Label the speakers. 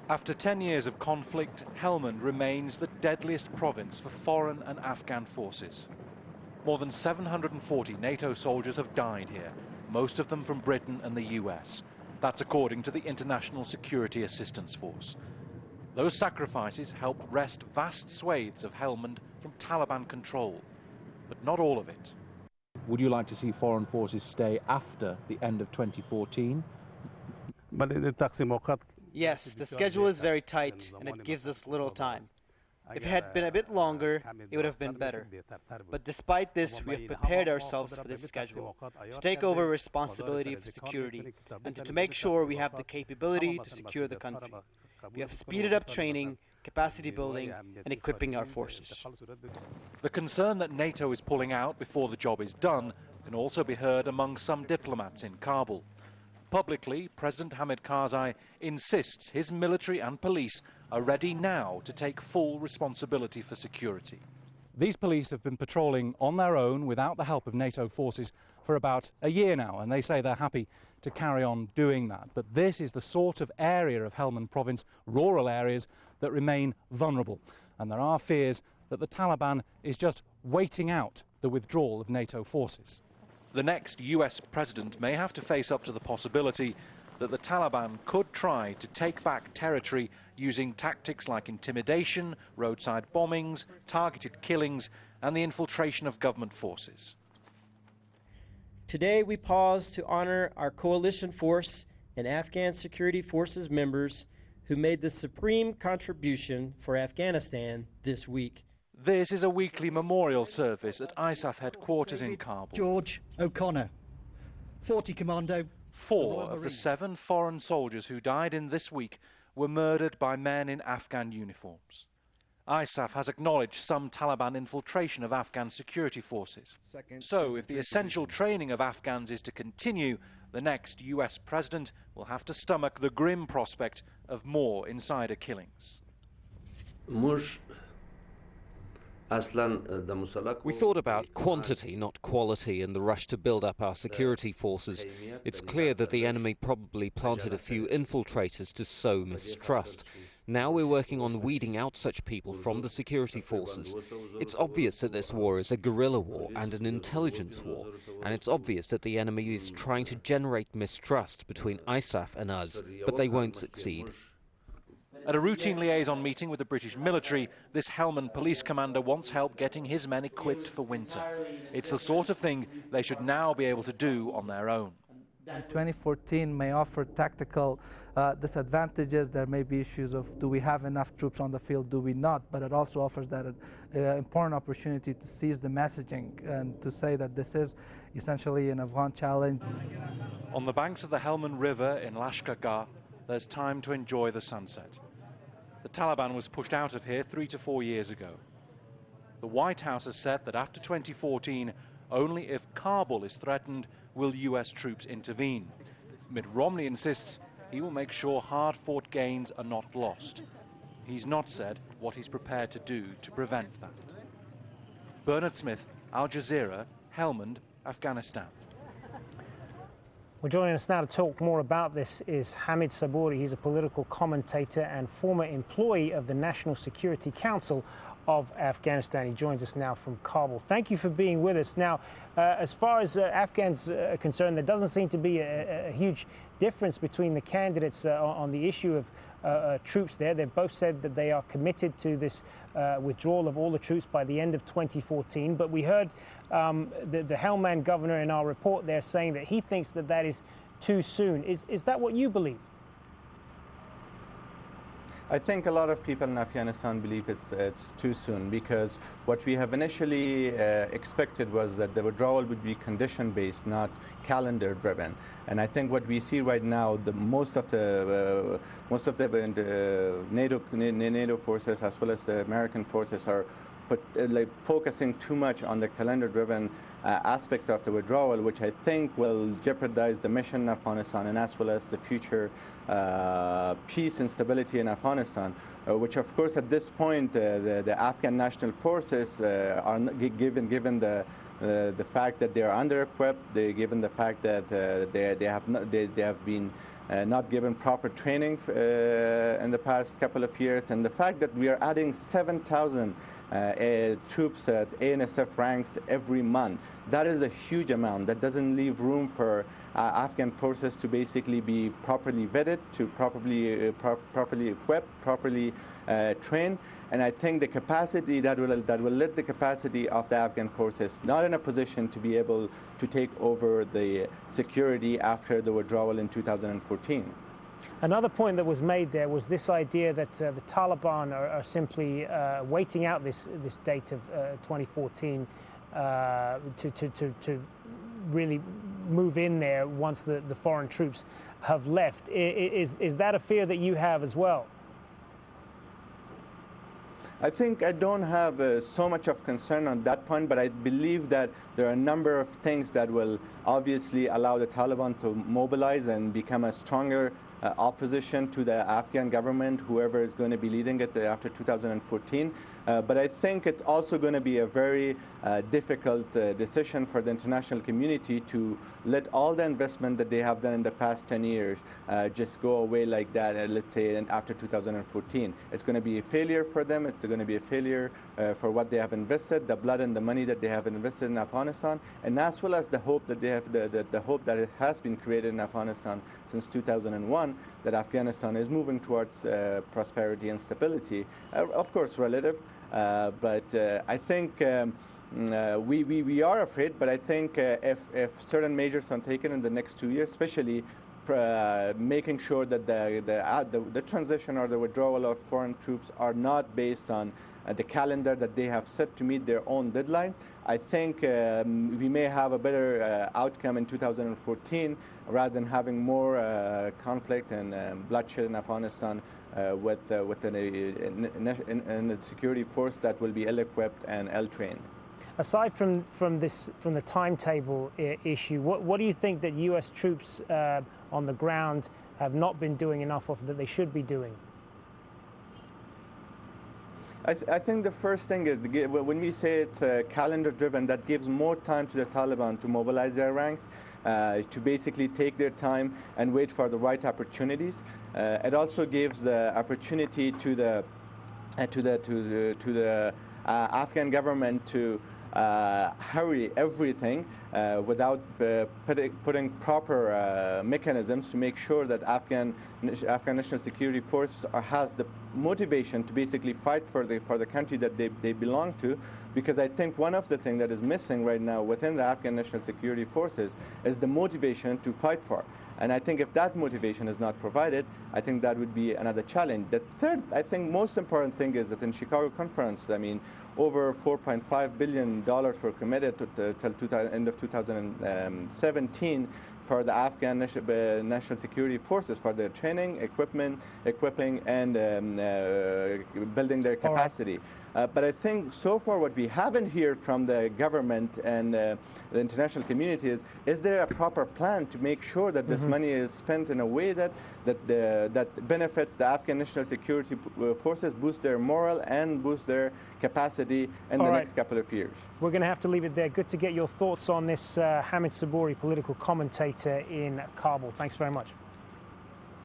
Speaker 1: After 10 years of conflict, Helmand remains the deadliest province for foreign and Afghan forces. More than 740 NATO soldiers have died here, most of them from Britain and the US. That's according to the International Security Assistance Force. Those sacrifices helped wrest vast swathes of Helmand from Taliban control, but not all of it. Would you like to see foreign forces stay after the end of 2014?
Speaker 2: Yes, the schedule is very tight and it gives us little time. If it had been a bit longer, it would have been better. But despite this, we have prepared ourselves for this schedule, to take over responsibility for security, and to make sure we have the capability to secure the country. We have speeded up training, capacity building, and equipping our forces.
Speaker 1: The concern that NATO is pulling out before the job is done can also be heard among some diplomats in Kabul. Publicly, President Hamid Karzai insists his military and police are ready now to take full responsibility for security. These police have been patrolling on their own without the help of NATO forces for about a year now, and they say they're happy to carry on doing that. But this is the sort of area of Helmand province, rural areas, that remain vulnerable. And there are fears that the Taliban is just waiting out the withdrawal of NATO forces. The next US president may have to face up to the possibility that the Taliban could try to take back territory using tactics like intimidation, roadside bombings, targeted killings, and the infiltration of government forces.
Speaker 2: Today we pause to honor our coalition force and Afghan security forces members who made the supreme contribution for Afghanistan this week.
Speaker 1: This is a weekly memorial service at ISAF headquarters in Kabul.
Speaker 3: George O'Connor, 40 Commando.
Speaker 1: 4 of the 7 foreign soldiers who died in this week were murdered by men in Afghan uniforms. ISAF has acknowledged some Taliban infiltration of Afghan security forces. So if the essential training of Afghans is to continue, the next US president will have to stomach the grim prospect of more insider killings.
Speaker 4: We thought about quantity, not quality, in the rush to build up our security forces. It's clear that the enemy probably planted a few infiltrators to sow mistrust. Now we're working on weeding out such people from the security forces. It's obvious that this war is a guerrilla war and an intelligence war, and it's obvious that the enemy is trying to generate mistrust between ISAF and us, but they won't succeed.
Speaker 1: At a routine liaison meeting with the British military, this Helmand police commander wants help getting his men equipped for winter. It's the sort of thing they should now be able to do on their own.
Speaker 5: 2014 may offer tactical disadvantages. There may be issues of do we have enough troops on the field, do we not? But it also offers that important opportunity to seize the messaging and to say that this is essentially an Afghan challenge.
Speaker 1: On the banks of the Helmand River in Lashkar Gah, there's time to enjoy the sunset. The Taliban was pushed out of here 3 to 4 years ago. The White House has said that after 2014, only if Kabul is threatened will US troops intervene. Mitt Romney insists he will make sure hard-fought gains are not lost. He's not said what he's prepared to do to prevent that. Bernard Smith, Al Jazeera, Helmand, Afghanistan.
Speaker 6: Well, joining us now to talk more about this is Hamid Saburi. He's a political commentator and former employee of the National Security Council of Afghanistan. He joins us now from Kabul. Thank you for being with us. Now, as far as Afghans are concerned, there doesn't seem to be a huge difference between the candidates on the issue of troops there. They've both said that they are committed to this withdrawal of all the troops by the end of 2014. But we heard the Helmand governor in our report there saying that he thinks that that is too soon. Is that what you believe?
Speaker 7: I think a lot of people in Afghanistan believe it's too soon, because what we have initially expected was that the withdrawal would be condition-based, not calendar-driven. And I think what we see right now, most of the NATO forces as well as the American forces are focusing too much on the calendar-driven aspect of the withdrawal, which I think will jeopardize the mission in Afghanistan and as well as the future peace and stability in Afghanistan, which of course at this point the Afghan national forces are given the fact that they are under-equipped, given the fact that they have been not given proper training in the past couple of years, and the fact that we are adding 7,000 troops at ANSF ranks every month. That is a huge amount. That doesn't leave room for Afghan forces to basically be properly vetted, to properly equipped, properly trained. And I think the capacity that will let the capacity of the Afghan forces not in a position to be able to take over the security after the withdrawal in 2014.
Speaker 6: Another point that was made there was this idea that the Taliban are simply waiting out this date of 2014 to really move in there once the foreign troops have left. Is that a fear that you have as well?
Speaker 7: I think I don't have so much of concern on that point, but I believe that there are a number of things that will obviously allow the Taliban to mobilize and become a stronger opposition to the Afghan government, whoever is going to be leading it after 2014. But I think it's also going to be a very difficult decision for the international community to let all the investment that they have done in the past 10 years just go away like that, let's say after 2014. It's going to be a failure for them. It's going to be a failure for what they have invested, the blood and the money that they have invested in Afghanistan, and as well as the hope that they have, the hope that it has been created in Afghanistan since 2001, that Afghanistan is moving towards prosperity and stability. Of course, relative. But I think we are afraid, but I think if certain measures are taken in the next 2 years, especially making sure that the transition or the withdrawal of foreign troops are not based on the calendar that they have set to meet their own deadline, I think we may have a better outcome in 2014 rather than having more conflict and bloodshed in Afghanistan with a security force that will be ill-equipped and ill-trained.
Speaker 6: Aside from the timetable issue, what do you think that U.S. troops on the ground have not been doing enough of that they should be doing?
Speaker 7: I think the first thing is, when we say it's calendar-driven, that gives more time to the Taliban to mobilize their ranks, to basically take their time and wait for the right opportunities. It also gives the opportunity to the Afghan government to hurry everything without putting proper mechanisms to make sure that Afghan National Security Force has the motivation to basically fight for the country that they belong to. Because I think one of the things that is missing right now within the Afghan National Security Forces is the motivation to fight for. And I think if that motivation is not provided, I think that would be another challenge. The third, I think, most important thing is that in Chicago conference, I mean, over $4.5 billion were committed till end of 2017 for the Afghan National Security Forces, for their training, equipping, and building their capacity. But I think so far what we haven't heard from the government and the international community is there a proper plan to make sure that this money is spent in a way that benefits the Afghan National Security Forces, boost their morale and boost their capacity in the next couple of years.
Speaker 6: We're going to have to leave it there. Good to get your thoughts on this. Hamid Saburi, political commentator in Kabul. Thanks very much.